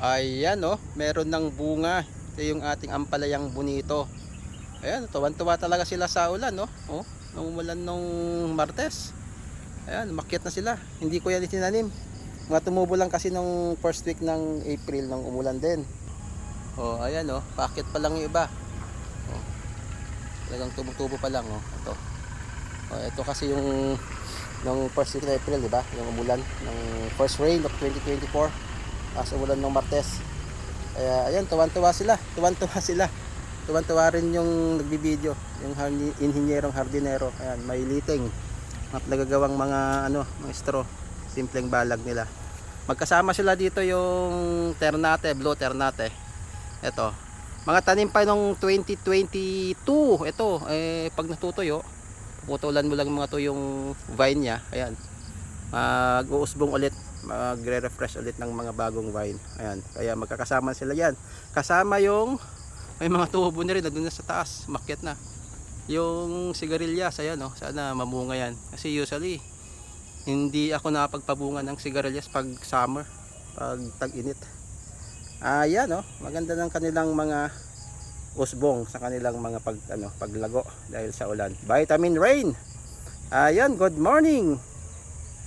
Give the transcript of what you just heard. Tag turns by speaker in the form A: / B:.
A: Ayan oh, meron ng bunga. Ito yung ating ampalayang bonito. Ayan, tuwan-tuwa talaga sila sa ulan no. Oh, nung umulan nung Martes. Ayan, umakyat na sila. Hindi ko yan itinanim. Mga tumubo lang kasi nung first week ng April nung umulan din. Oh, ayan oh, paakyat pa lang yung iba. Oh, talagang tumutubo pa lang oh. Ito. Oh, ito kasi yung nung first week ng April, di ba? Yung umulan ng first rain of 2024. Tapos umulan ng Martes. Kaya ayan, tuwan-tuwa sila. Tuwan-tuwa sila. Tuwan-tuwa rin yung nagbibideo, yung inhinyerong hardinero. Ayan, may liting. Mga nagagawang mga ano, mga straw. Simpleng balag nila. Magkasama sila dito yung Ternate, Blue Ternate. Ito. Mga tanim pa nung 2022. Ito, pag natutuyo, puputulan mo lang mga to yung vine niya. Ayan. Mag-uusbong ulit, magre-refresh ulit ng mga bagong vine. Ayan, kaya magkakasama sila yan. Kasama yung may mga tubo na rin na doon sa taas, makyat na. Yung sigarilyas, ayan oh, sana mamunga yan. Kasi usually hindi ako nakapagpabunga ng sigarilyas pag summer, pag tag-init. Ayan oh, maganda ng kanilang mga usbong sa kanilang mga paglago dahil sa ulan. Vitamin rain. Ayan, good morning.